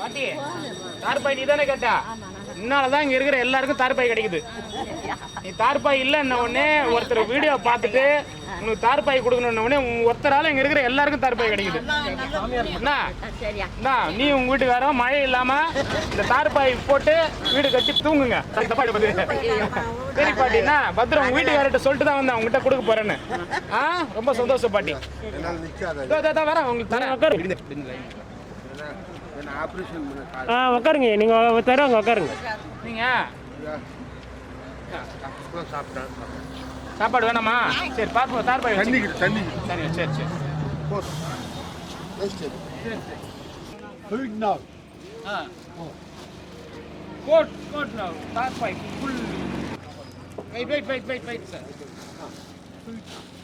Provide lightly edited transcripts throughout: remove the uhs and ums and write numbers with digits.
பாட்டி தார்பாய் நீ தானே கேட்டா? இதனாலதான் இங்க இருக்கிற எல்லாருக்கும் தார்பாய் கிடைக்குது. நீ தார்பாய் இல்லைன்ன உடனே ஒருத்தர் வீடியோ பார்த்துட்டு உனக்கு தார்பாய் கொடுக்கணும்னு உடனே ஒருத்தரால இங்க இருக்கிற எல்லாருக்கும் தார்பாய் கிடைக்குது. என்ன நீ உங்க வீட்டுக்கார மழை இல்லாம இந்த தார்பாய் போட்டு வீடு கட்டி தூங்குங்க. சரி பாட்டினா பத்திரம் உங்க வீட்டுக்காரர்கிட்ட சொல்லிட்டு தான் வந்தேன் உங்ககிட்ட கொடுக்க போறேன்னு. ரொம்ப சந்தோஷம் பாட்டி. வரேன் உங்களுக்கு தரேன். உட்காருங்க, நீங்க தருவாங்க உட்காருங்க. நீங்க சாப்பாடு வேணாமா? சரி பார்ப்போம். தார்பாய் தண்ணி சரி சரி சரி. Food now. Coat now. Tarpaulin full. Wait sir.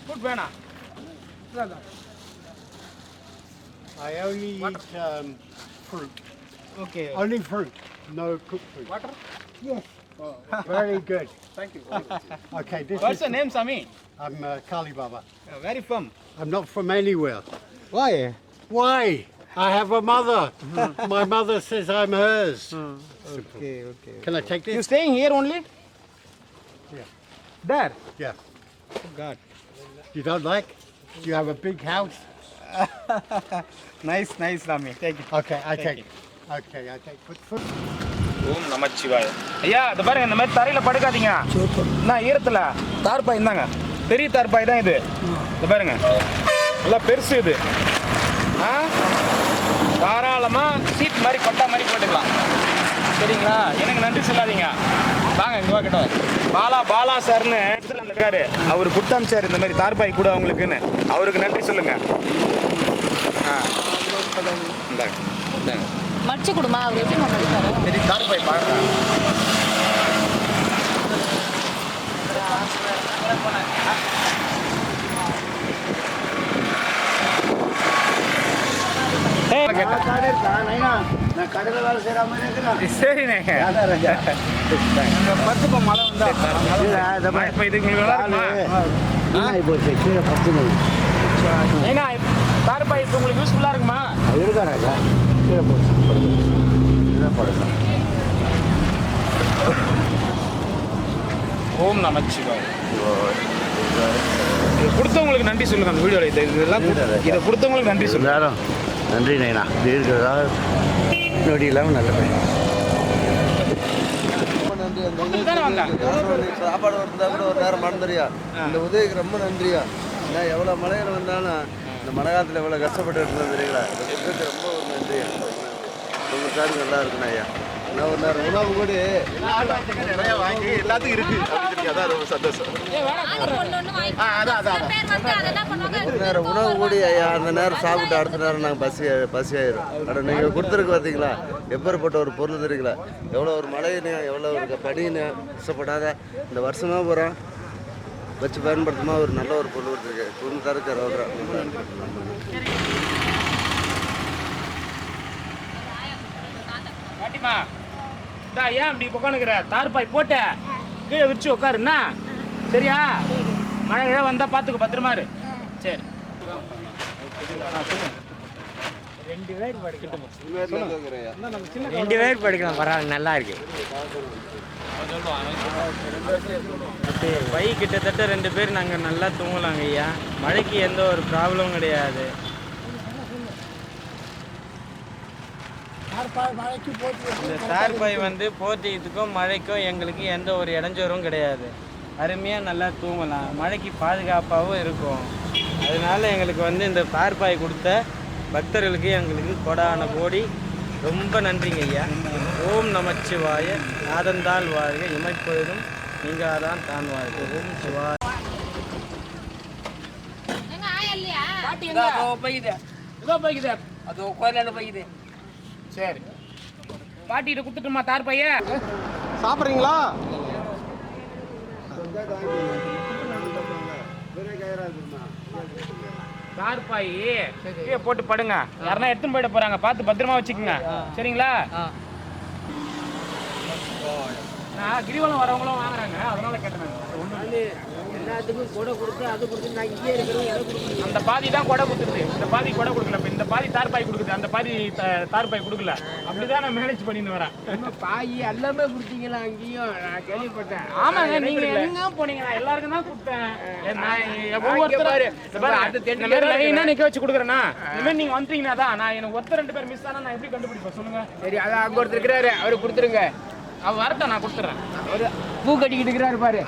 Food வேணா. I only eat fruit. Okay. Only fruit, no cooked food. Water? Yes. Very good. Thank you. Okay, this What's is. your name, Sami? I'm Kali Baba. Where you from? I'm not from anywhere. Why? Why? I have a mother. My mother says I'm hers. Okay. Can I take You this? staying here only? Yeah. There? Yeah. Oh God. You don't like? You have a big house? Nice, Sami. Thank you. Okay, I take it. Okay, I take food. ஓம் நமச்சிவாய. ஐயா இதை பாருங்க, இந்த மாதிரி தரையில் படுக்காதீங்க. நான் ஈரத்தில் தார்பாய் இருந்தாங்க, பெரிய தார்பாய் தான் இது. இதை பாருங்க நல்லா பெருசு இது. தாராளமாக சீட் மாதிரி கொட்டா மாதிரி போட்டுக்கலாம். சரிங்களா? எனக்கு நன்றி சொல்லாதீங்க. வாங்க இங்கே வாக்கிட்ட பாலா சார்னு இருக்காரு, அவர் குட்டாம் சார் இந்த மாதிரி தார்பாய் கூட அவங்களுக்குன்னு அவருக்கு நன்றி சொல்லுங்க. இந்தாங்க மடிச்சு கொடுமா. அவர் எப்படி மடிப்பாரு? பெரிய தார்பாய் பார்க்குறேன். சரிண்ணே. பத்துப்பா மழை வந்தா இதுக்கு ஏன்னா தார்பாய் இப்போ உங்களுக்கு யூஸ்ஃபுல்லாக இருக்குமா? இருக்காராஜா ஓம் நமச்சிவாய். இது கொடுத்தவங்களுக்கு நன்றி சொல்லுங்க. அந்த வீடியோவில் இதெல்லாம் இதை கொடுத்தவங்களுக்கு நன்றி சொல்லுங்க. நன்றி நைனா. இது இருக்கிறதா நொடி இல்லாமல் நல்ல பையன். சாப்பாடு வருந்தா கூட ஒரு நேரம் மறந்துறியா? இந்த உதவிக்கு ரொம்ப நன்றியா. ஏன்னா எவ்வளோ மழைகள் வந்தாலும் இந்த மழை காலத்தில் எவ்வளோ கஷ்டப்பட்டு இருந்தோம் தெரியுங்களா? இந்த உதவிக்கு ரொம்ப ஒரு நன்றியா. உங்கள் சார் நல்லா இருக்குண்ணா ஐயா. நான் ஒரு நேரம் உணவு கூட எல்லாத்துக்கும் இருக்கு. அதான் ரொம்ப சந்தோஷம். ஒரு நேரம் உணவு கூடி ஐயா. அந்த நேரம் சாப்பிட்டு அடுத்த நேரம் நாங்கள் பசி ஆயிடும். ஆனால் நீங்கள் கொடுத்துருக்கு பார்த்தீங்களா? எப்பேற்பட்ட ஒரு பொருள் தெரியுங்களா? எவ்வளோ ஒரு மழைன்னு எவ்வளோ ஒரு படின்னு கஷ்டப்படாத இந்த வருஷமாக போகிறோம் வச்சு பயன்படுத்துமா ஒரு நல்ல ஒரு பொருள் கொடுத்துருக்கு. பொண்ணு தருக்கு ரோட்ரா. பாட்டிமா ஏன் அப்படி உட்காந்துக்கிற? தார்பாய் போட்ட கீழே விரிச்சு உட்காருண்ணா. சரியா? மழை கிழ வந்தா பார்த்துக்க, பத்திரமா இரு. சரி. 2 பேர் படிக்கலாம். 2 பேர் படிக்கலாம். பரவாயில்ல, நல்லா இருக்கு. பை கிட்டத்தட்ட 2 பேர் நாங்கள் நல்லா தூங்கலாங்க ஐயா. மழைக்கு எந்த ஒரு ப்ராப்ளமும் கிடையாது. இந்த தார்பாய் வந்து போர்த்திக்கிறதுக்கும் மழைக்கும் எங்களுக்கு எந்த ஒரு இடைஞ்சலும் கிடையாது. அருமையாக நல்லா தூங்கலாம். மழைக்கு பாதுகாப்பாகவும் இருக்கும். அதனால எங்களுக்கு வந்து இந்த தார்பாய் கொடுத்த பக்தர்களுக்கு எங்களுக்கு கொடான கோடி ரொம்ப நன்றிங்க ஐயா. ஓம் நமச்சிவாய. நாதந்தால் வாழ்க, இமைப்பொழுதும் நீங்கள் தான் வாழ்க. ஓம் சிவாய. சரி பாட்டிகிட்ட கொடுத்துட்டுமா தார்பாய? சாப்பிட்றீங்களா? தார்பாய் போட்டு படுங்க. யாருன்னா எடுத்துன்னு போயிட போறாங்க, பார்த்து பத்திரமா வச்சுக்கோங்க. சரிங்களா? கிரிவலம் வரவங்களும் வாங்குறாங்க, அதனால கேட்டேன். எல்லாத்துக்கும் கொடை கொடுத்து அது கொடுத்து நான் இங்கே இருக்கிறோம் எதை கொடுக்கணும். அந்த பாதி தான் கொடை கொடுத்துருது, இந்த பாதி கொடை கொடுக்கல. இப்போ இந்த பாதி தார்பாய் கொடுக்குது, அந்த பாதி தார்பாய் கொடுக்கல. அப்படிதான் நான் மேனேஜ் பண்ணிட்டு வரேன். பாய் எல்லாமே கொடுத்தீங்களா அங்கேயும் நான் கேள்விப்பட்டேன். ஆமாங்க, நீங்க எங்க போனீங்க? நான் எல்லாருக்கும் தான் கொடுத்தேன். லைனா நிக்க வச்சு கொடுக்குறேன்னா இனிமேல் நீங்க வந்துட்டீங்கன்னா தான் நான் எனக்கு ஒருத்தர் 2 பேர் மிஸ் ஆனா நான் எப்படி கண்டுபிடிப்பேன் சொல்லுங்க? சரி, அதான் அங்கே ஒருத்தர் இருக்கிறாரு, அவரு கொடுத்துருங்க. அவர் வரட்டும், நான் கொடுத்துறேன். அவரு பூ கட்டிக்கிட்டு இருக்கிறாரு பாரு.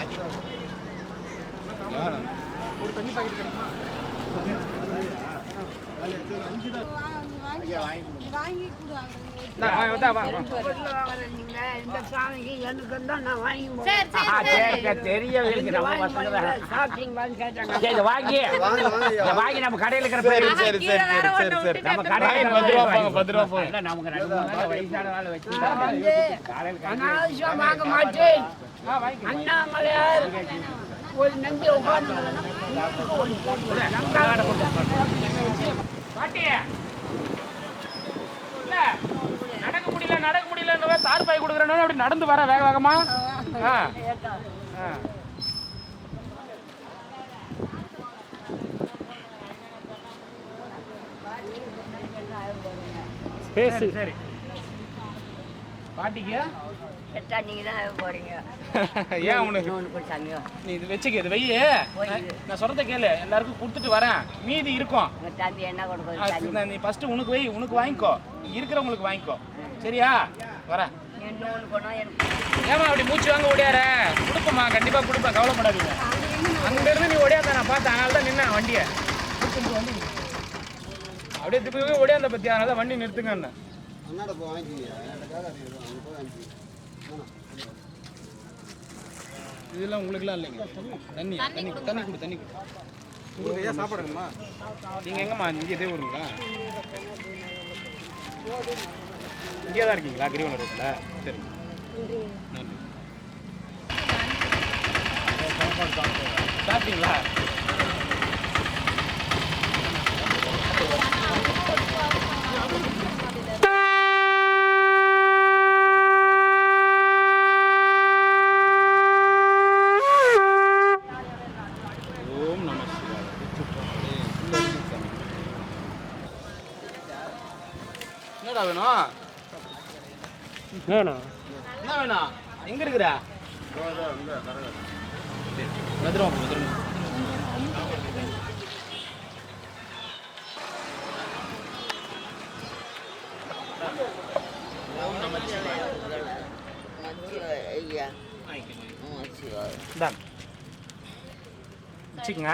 வாங்கி நம்ம கடையில் இருக்கிற பேர் நம்ம கடையில் வாங்க மாட்டேன். அண்ணாமலையார் ஒரு நம்பி உட்கார்ந்து நடக்க முடியல தார்பாய் கொடுக்குறேன்னு அப்படி நடந்து வர வேக வேகமா. சரி பாட்டிக்கு ஏன் உனக்கு நீ இது வச்சுக்க, இது வெய்ய நான் சொல்றத கேளு, எல்லாருக்கும் கொடுத்துட்டு வரேன், மீதி இருக்கும். நீ ஃபர்ஸ்ட் உனக்கு வை, உனக்கு வாங்கிக்கோ, இருக்கிறவங்களுக்கு வாங்கிக்கோ, சரியா? வரேன். ஏமா அப்படி மூச்சு வாங்க ஓடியார? கொடுப்போம்மா, கண்டிப்பா கொடுப்பேன், கவலைப்படாதீங்க. அங்க இருந்து நீ ஓடியாத நான் பார்த்தேன், அதனால தான் நின்னேன் வண்டியை. வண்டி அப்படியே திருப்பி ஓடியாந்த பத்தி, அதனால தான் வண்டி நிறுத்துங்க. இதெல்லாம் உங்களுக்குலாம் இல்லைங்க. தண்ணி தண்ணி தண்ணி கொடு, தண்ணி கொடு. உங்களுக்கு ஏன் சாப்பாடுங்கம்மா? நீங்கள் எங்கம்மா இங்கே இதே ஊருங்களா? இங்கே தான் இருக்கீங்களா கிரிவலம் ரோட்டில்? சரி, நன்றி. சாப்பிட்டீங்களா? என்னடா வேணும்? என்ன வேணும்? எங்க இருக்கிற? பத்திரம் பத்திரம். வச்சுக்கங்க.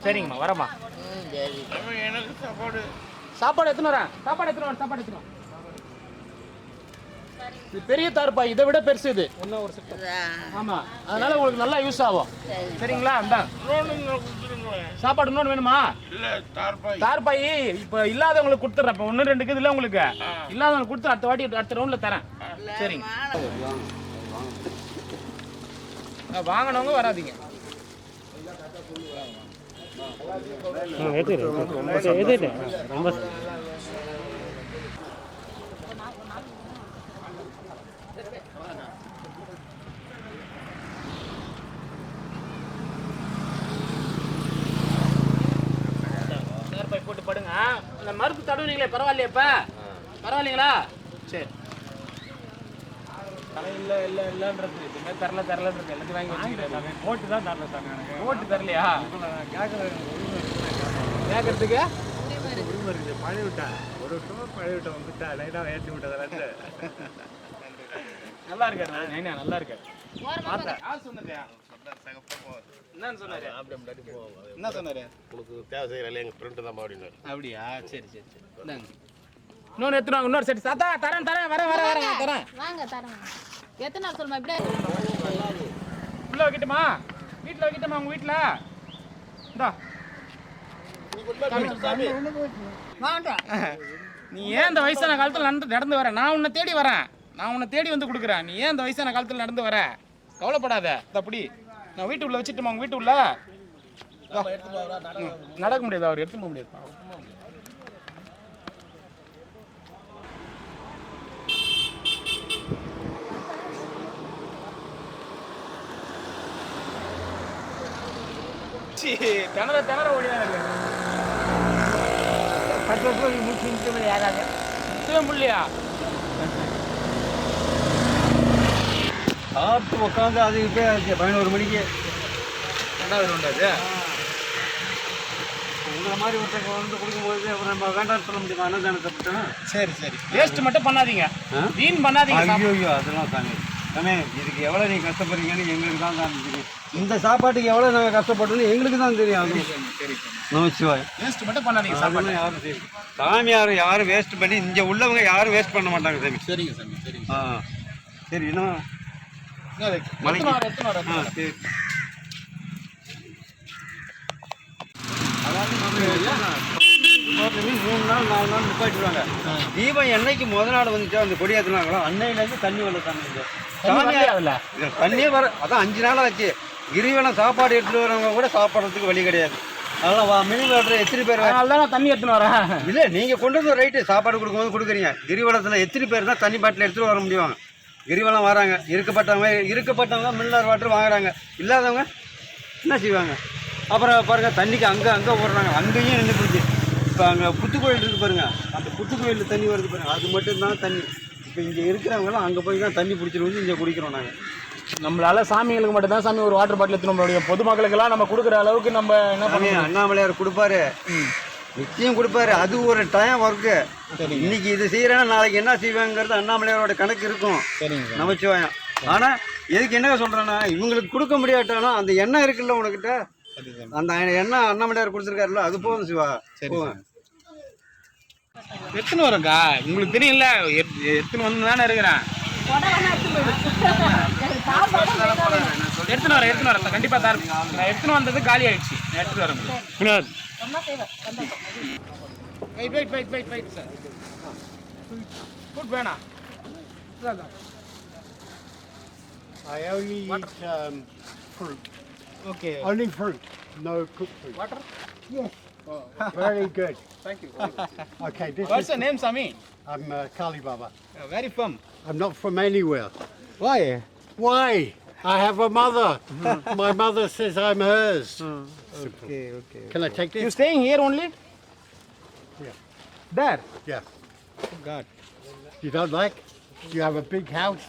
சரிங்கம்மா, வரம்மா. சாப்பாடு எத்தனை வரேன்? சாப்பாடு எத்தனை வரேன்? சாப்பாடு எத்தனை? இது பெரிய தார்பாய், இதை விட பெருசு இது. ஒரு செட். ஆமா, அதனால உங்களுக்கு நல்லா யூஸ் ஆகும். சரிங்களா? அந்த சாப்பாடு இன்னொன்று வேணுமா? தார்பாய் இப்போ இல்லாதவங்களுக்கு கொடுத்துட்றேன். இப்போ 1 2 இருக்குது இல்லை உங்களுக்கு? இல்லாதவங்களுக்கு கொடுத்து அடுத்த வாட்டி அடுத்த ரவுண்டில் தரேன். சரிங்க, வாங்கினவங்க வராதிங்க. ரொம்ப போட்டு படுங்க. இந்த மருந்து தடுவீங்களே, பரவாயில்லையா? இப்ப பரவாயில்லைங்களா? சரி. இல்லை இல்லை இல்லைன்றது இதுமே தரலன்றது எல்லாத்தையும் வாங்கி வச்சுக்கிறேன். போட்டு தான் தரல சார், எனக்கு போட்டு தரலையா? கேட்கறதுக்கு உரிமை இருக்குது. பழைய விட்டேன், ஒரு வருஷமா பழைய விட்டேன் வந்துட்டா, லைட்டாக ஏற்றி விட்டதில் நல்லா இருக்காரு. நைனா நல்லா இருக்காரு. என்னன்னு சொன்னாரு? என்ன சொன்னாரு? உங்களுக்கு தேவை செய்யல, எங்கள் ஃப்ரெண்டு தான் அப்படின்னு. அப்படியா? சரி சரி சரி, இந்தாங்க. இன்னொன்று எடுத்துருவாங்க, இன்னொரு செட். சாத்தா தரேன் தரேன், வரேன் வரேன் வரேன் தரேன். வாங்க தரேன். எத்தனை நாள் சொல்லுமா? இப்படியே உள்ள வைக்கட்டுமா? வீட்டில் வைக்கட்டுமா? உங்கள் வீட்டில் இந்தா. நீ ஏன் இந்த வயசான காலத்தில் நடந்து வர? நான் உன்னை தேடி வரேன், நான் உன்னை தேடி வந்து கொடுக்குறேன். நீ ஏன் இந்த வயசான காலத்தில் நடந்து வர? கவலைப்படாத. அப்படி நான் வீட்டு உள்ள வச்சுட்டுமா? உங்கள் வீட்டு உள்ள நடக்க முடியாது, அவர் எடுத்து போக முடியாது. திணற ஓடிதான் இருக்கு. 10 வருஷம் முடிச்சு யாராவது சுத்தவே முடியலையா? சாப்பிட்டு உட்காந்து அது இப்போ 11 மணிக்கு ரெண்டாவது ரவுண்ட் அது. உங்களை மாதிரி ஒருத்தங்க வந்து கொடுக்கும்போது அப்புறம் நம்ம வேண்டாம்னு சொல்ல முடியுமா? அன்னதானத்தை பட்டோம். சரி சரி. வேஸ்ட் மட்டும் பண்ணாதீங்க, வீண் பண்ணாதீங்க. ஐயோ அதெல்லாம் தாங்க தானே. இதுக்கு எவ்வளோ நீங்கள் கஷ்டப்படுறீங்கன்னு எங்களுக்கு தான் தெரியும். இந்த சாப்பாட்டுக்கு எவ்வளோ நாங்கள் கஷ்டப்பட்டோன்னு எங்களுக்கு தான் தெரியும். அது சரி நமச்சிவாய். வேஸ்ட் மட்டும் பண்ணாதீங்க சாப்பாடு. யாரும் செய்யும் சாமி யாரும் வேஸ்ட் பண்ணி இங்கே உள்ளவங்க யாரும் வேஸ்ட் பண்ண மாட்டாங்க சாமி. சரிங்க சாமி. சரிங்க. சரி இன்னும் எத்தனை வர சரி. அதாவது 3 நாள் 4 நாள் நிப்பாட்டிடுவாங்க. தீபம் என்னைக்கு முதல் நாள் வந்துச்சோ அந்த கொடி ஏற்றுனாங்களோ அன்னையிலேருந்து தண்ணி வரல சாமி. அதுல தண்ணியே வர அதான் 5 நாள் ஆச்சு. கிரிவலம் சாப்பாடு எடுத்துட்டு வரவங்க கூட சாப்பிட்றதுக்கு வழி கிடையாது. அதெல்லாம் மினி வாட்டர் எத்தனை பேர்? அதனால தான் தண்ணி எடுத்துன்னு வரேன். இல்லை நீங்கள் கொண்டு வந்து ரைட்டு சாப்பாடு கொடுக்கும்போது கொடுக்குறீங்க. கிரிவலத்தில் எத்தனை பேர் தான் தண்ணி பாட்டில் எடுத்துகிட்டு வர முடியும்? கிரிவலம் வராங்க, இருக்கப்பட்டவங்க மினரல் வாட்டர் வாங்குறாங்க, இல்லாதவங்க என்ன செய்வாங்க? அப்புறம் பாருங்கள் தண்ணிக்கு அங்கே ஓடுறாங்க, அங்கேயும் நின்று போச்சு. இப்போ அங்கே புத்துக்கோயில் இருக்குது பாருங்கள், அந்த புத்துக்கோயிலில் தண்ணி வருது பாருங்கள், அது மட்டும்தான் தண்ணி. இப்போ இங்கே இருக்கிறவங்களாம் அங்கே போய் தான் தண்ணி பிடிச்சிட்டு வந்து இங்கே குடிக்கிறோம் நாங்கள். நம்மளால சாமிகளுக்கு மட்டும் தான் சாமி ஒரு வாட்டர் பாட்டில் எடுத்துன்னு முடியும். பொதுமக்களுக்கெல்லாம் நம்ம கொடுக்குற அளவுக்கு நம்ம என்ன பண்ணுவோம்? அண்ணாமலையார் கொடுப்பாரு, நிச்சயம் கொடுப்பாரு. அது ஒரு டைம் ஒர்க்கு. இன்னைக்கு இது செய்யறேன்னா நாளைக்கு என்ன செய்வாங்கிறது அண்ணாமலையாரோட கணக்கு இருக்கும். நமச்சிவாயம். ஆனா எதுக்கு என்ன சொல்றேன்னா, இவங்களுக்கு கொடுக்க முடியாட்டானா அந்த எண்ணெய் இருக்குல்ல உனக்கிட்ட, அந்த எண்ணெய் அண்ணாமலையார் கொடுத்துருக்காருல்ல, அது போதும் சிவா. எத்தனை வரும்க்கா உங்களுக்கு தெரியும்ல? எத்தனை வந்து தானே இருக்கிறேன். எடுத்துன்னு வரேன் கண்டிப்பா தான். நான் எடுத்துன்னு வந்தது காலி ஆயிடுச்சு. நான் எடுத்துட்டு வரேன். Wait sir. ஃபுட் வேணாம். I only eat fruit. Okay. Only fruit, no cooked food. Water? Yes. Oh, very good. Thank you. Okay, this What's is. your name, Sami? I'm Kali Baba. Where are you from? I'm not from anywhere. Why? Why? I have a mother. My mother says I'm hers. Okay. Can I take You this? staying here only? Yeah. There? Yeah. Oh God. You don't like? You have a big house?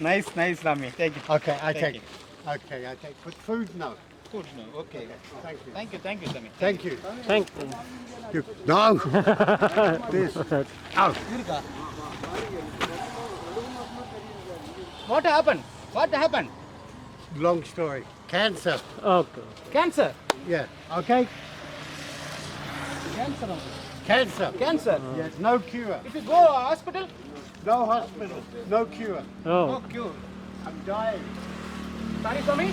Nice, Sami. Thank you. Okay, I Thank take it. Okay, I take. But food, no. Food, no. Okay. Thank you. Thank you, Sami. Thank you. You. No. This. Out. What happened? Long story. Cancer. Cancer. Yeah. Okay. Cancer. Yes. No cure. If you go hospital, No hospital. No cure. no cure. I'm dying. Sorry, Sami.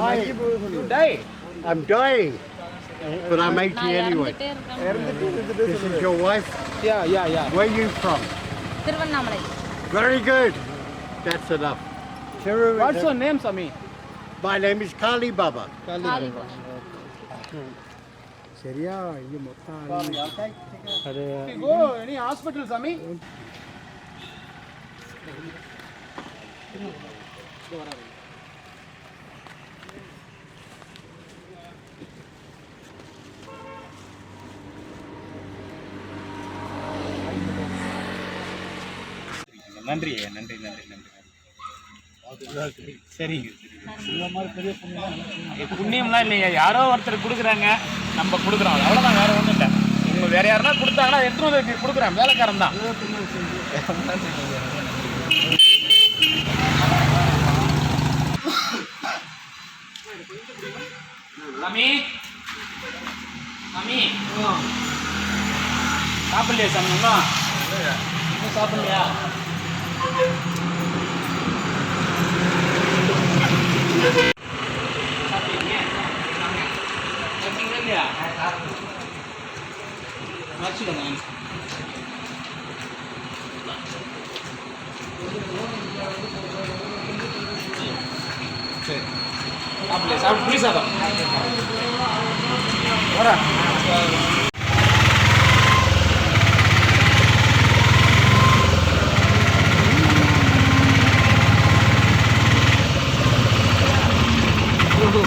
Dying. You die. I'm dying. But I'm 80 anyway. This is your wife? Yeah. Where are you from? Tiruvannamalai. Very good. That's enough. What's your name, Sami? My name is Kali Baba. If you go any hospital, Sami. நன்றி. சரிங்க. புண்ணியம்லாம் இல்லையா, யாரோ ஒருத்தர் கொடுக்குறாங்க, நம்ம கொடுக்குறோம், அவ்வளோதான், வேற ஒன்றும் இல்லை. இவங்க வேற யாருன்னா கொடுத்தாங்கன்னா எடுத்துன்னு வந்து கொடுக்குறேன், வேலைக்காரன் தான். சாமி சாப்பிடலையா சாமி? இன்னும் சாப்பிடலையா? இல்லையா? சரி சாப்பிடு, புளி சாதம்.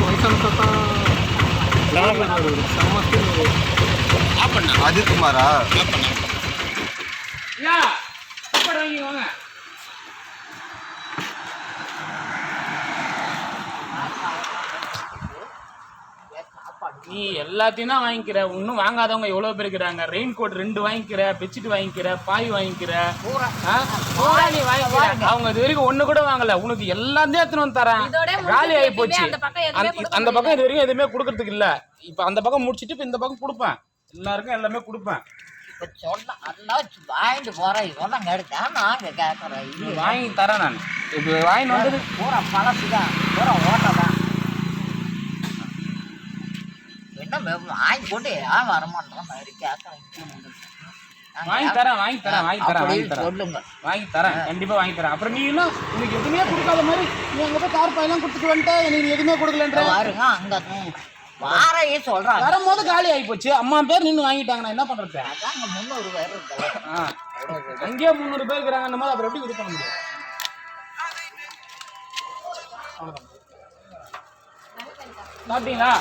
வயசான தாத்தா ஆதித்குமாரா? ஐயா சாப்பாடு வாங்கி வாங்க. நீ எல்லாத்தையும் தான் வாங்கிக்கிற, இன்னும் வாங்காதவங்க எவ்வளவு பேர் இருக்கிறாங்க. ரெயின் கோட் 2 வாங்கிக்கிற, பெட்ஷீட் வாங்கிக்கிற, பாய் வாங்கிக்கிற, பூரா நீ வாங்கிக்கிற. அவங்க இது வரைக்கும் ஒண்ணு கூட வாங்கல, உனக்கு எல்லாத்தையும் எடுத்துன்னு வந்து தரேன். காலி ஆகி போச்சு. அந்த பக்கம் இது வரைக்கும் எதுவுமே கொடுக்கறதுக்கு இல்ல. இப்ப அந்த பக்கம் முடிச்சிட்டு இப்ப இந்த பக்கம் கொடுப்பேன், எல்லாருக்கும் எல்லாமே கொடுப்பேன். வாங்கி தரேன் நான். இப்ப வாங்கிட்டு வந்தது பூரா பழசுதான், பூரா ஓட்டதான். என்ன வாங்கி கொண்டு ஏன் வரமாட்டோம் வாங்கி தரேன் வாங்கி தரேன் கண்டிப்பா வாங்கி தரேன். அப்புறம் நீ எல்லாம் உனக்கு எதுவுமே கொடுக்காத மாதிரி நீ அங்க போய் கார் பாயெல்லாம் கொடுத்துட்டு வந்துட்ட, எனக்கு எதுவுமே கொடுக்கலன்ற பாருங்க. அங்க வாரையே சொல்றாங்க, வரும்போது காலி ஆகி போச்சு. அம்மா பேர் நின்று வாங்கிட்டாங்க, நான் என்ன பண்றது? அங்க 300 பேர் இருக்காங்க, அங்கேயே 300 பேர் இருக்கிறாங்க. போது அப்புறம் எப்படி இது பண்ண முடியும்? சாப்பிட்டீங்களா?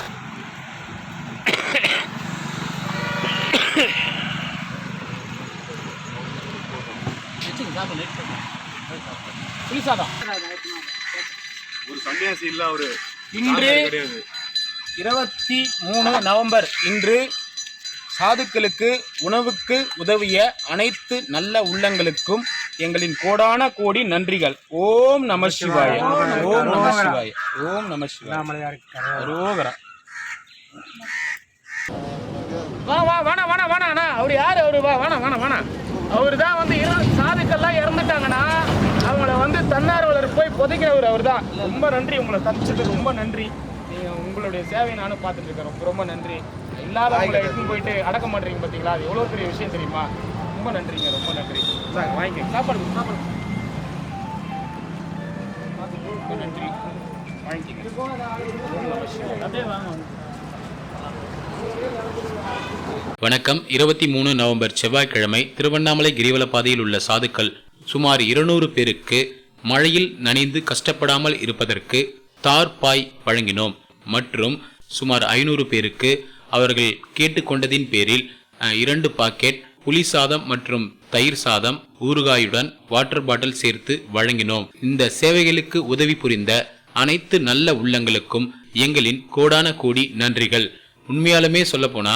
இன்று 23 நவம்பர் இன்று சாதுக்களுக்கு உணவுக்கு உதவிய அனைத்து நல்ல உள்ளங்களுக்கும் எங்களின் கோடான கோடி நன்றிகள். ஓம் நம சிவாய, ஓம் நம சிவாய, ஓம் நம சிவாய. ரோகரா. வா வா வேணா வேணா வேணாண்ணா. அவர் யாரு? அவரு வா வேணா வேணா வேணா. அவரு தான் வந்து சாதுக்கள்லாம் இறந்துட்டாங்கன்னா அவங்கள வந்து தன்னார்வலர் போய் புதைக்கிறவர் அவர் தான். ரொம்ப நன்றி, உங்களை தப்பிச்சதுக்கு ரொம்ப நன்றி. உங்களுடைய சேவையை நானும் பார்த்துட்டு இருக்கேன். ரொம்ப ரொம்ப நன்றி. இல்லாதவங்களை எடுத்துன்னு போயிட்டு அடக்க மாட்டீங்க பார்த்தீங்களா? அது எவ்வளோ பெரிய விஷயம் தெரியுமா? ரொம்ப நன்றிங்க, ரொம்ப நன்றி. சார் வாங்கிக்க, சாப்பாடு சாப்பாடு நன்றி, வாங்கிக்க. அப்படியே வாங்க. வணக்கம். 23 நவம்பர் செவ்வாய்க்கிழமை திருவண்ணாமலை கிரிவல பாதையில் உள்ள சாதுக்கள் சுமார் 200 பேருக்கு மழையில் நனைந்து கஷ்டப்படாமல் இருப்பதற்கு தார்பாய் வழங்கினோம். மற்றும் சுமார் 500 பேருக்கு அவர்கள் கேட்டுக்கொண்டதின் பேரில் 2 பாக்கெட் புளி சாதம் மற்றும் தயிர் சாதம் ஊறுகாயுடன் வாட்டர் பாட்டில் சேர்த்து வழங்கினோம். இந்த சேவைகளுக்கு உதவி புரிந்த அனைத்து நல்ல உள்ளங்களுக்கும் எங்களின் கோடான கோடி நன்றிகள். உண்மையாலுமே சொல்ல போனா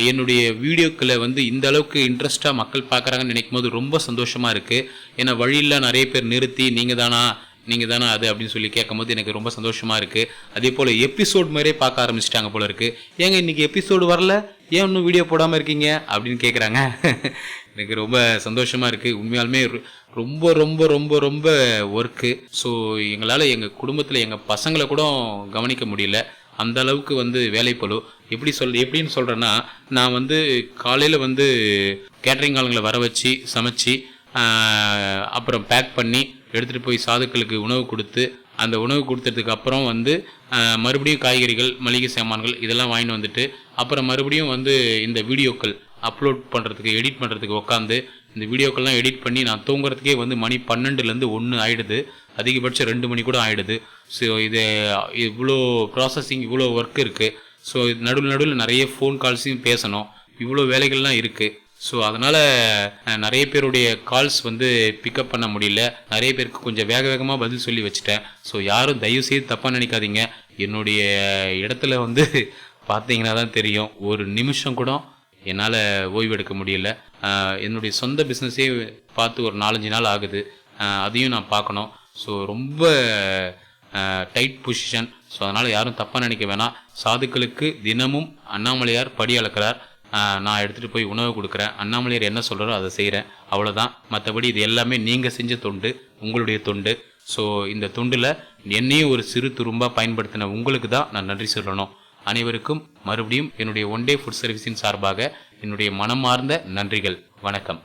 என்னுடைய வீடியோக்களை வந்து இந்த அளவுக்கு இன்ட்ரெஸ்டாக மக்கள் பார்க்குறாங்கன்னு நினைக்கும் போது ரொம்ப சந்தோஷமா இருக்கு. ஏன்னா வழியில் நிறைய பேர் நிறுத்தி நீங்கள் தானா அது அப்படின்னு சொல்லி கேட்கும் போது எனக்கு ரொம்ப சந்தோஷமா இருக்கு. அதே போல் எபிசோட் மாதிரியே பார்க்க ஆரம்பிச்சிட்டாங்க போல இருக்கு. ஏங்க இன்னைக்கு எபிசோடு வரல, ஏன் இன்னும் வீடியோ போடாமல் இருக்கீங்க அப்படின்னு கேட்குறாங்க. எனக்கு ரொம்ப சந்தோஷமா இருக்கு. உண்மையாலுமே ரொம்ப ரொம்ப ரொம்ப ரொம்ப ஒர்க்கு. ஸோ எங்களால் எங்கள் குடும்பத்தில் எங்கள் பசங்களை கூட கவனிக்க முடியல, அந்த அளவுக்கு வந்து வேலைப்பளு. எப்படின்னு சொல்கிறேன்னா, நான் வந்து காலையில் வந்து கேட்டரிங் ஆளுங்களை வர வச்சு சமைச்சு அப்புறம் பேக் பண்ணி எடுத்துகிட்டு போய் சாதுக்களுக்கு உணவு கொடுத்து, அந்த உணவு கொடுத்ததுக்கு அப்புறம் வந்து மறுபடியும் காய்கறிகள் மளிகை சாமான்கள் இதெல்லாம் வாங்கிட்டு வந்துட்டு அப்புறம் மறுபடியும் வந்து இந்த வீடியோக்கள் அப்லோட் பண்ணுறதுக்கு எடிட் பண்ணுறதுக்கு உட்காந்து இந்த வீடியோக்கள்லாம் எடிட் பண்ணி நான் தூங்குறதுக்கே வந்து மணி 12லேருந்து 1 ஆகிடுது, அதிகபட்சம் 2 மணி கூட ஆகிடுது. ஸோ இது இவ்வளோ ப்ராசஸிங், இவ்வளோ ஒர்க் இருக்குது. ஸோ நடுவில் நிறைய ஃபோன் கால்ஸையும் பேசணும், இவ்வளோ வேலைகள்லாம் இருக்குது. ஸோ அதனால் நிறைய பேருடைய கால்ஸ் வந்து பிக்கப் பண்ண முடியல. நிறைய பேருக்கு கொஞ்சம் வேகமாக பதில் சொல்லி வச்சுட்டேன். ஸோ யாரும் தயவுசெய்து தப்பாக நினைக்காதீங்க. என்னுடைய இடத்துல வந்து பார்த்தீங்கன்னா தான் தெரியும், ஒரு நிமிஷம் கூட என்னால் ஓய்வு எடுக்க முடியல. என்னுடைய சொந்த பிஸ்னஸே பார்த்து ஒரு 4-5 நாள் ஆகுது, அதையும் நான் பார்க்கணும். ஸோ ரொம்ப டைட் பொசிஷன். ஸோ அதனால் யாரும் தப்பாக நினைக்க வேணாம். சாதுக்களுக்கு தினமும் அண்ணாமலையார் படி அளக்கிறார், நான் எடுத்துகிட்டு போய் உணவு கொடுக்குறேன். அண்ணாமலையார் என்ன சொல்கிறாரோ அதை செய்கிறேன், அவ்வளோதான். மற்றபடி இது எல்லாமே நீங்கள் செஞ்ச தொண்டு, உங்களுடைய தொண்டு. ஸோ இந்த தொண்டில் என்னையும் ஒரு சிறு துரும்பாக பயன்படுத்தின உங்களுக்கு தான் நான் நன்றி சொல்லணும். அனைவருக்கும் மறுபடியும் என்னுடைய ஒன் டே ஃபுட் சர்வீஸின் சார்பாக என்னுடைய மனமார்ந்த நன்றிகள். வணக்கம்.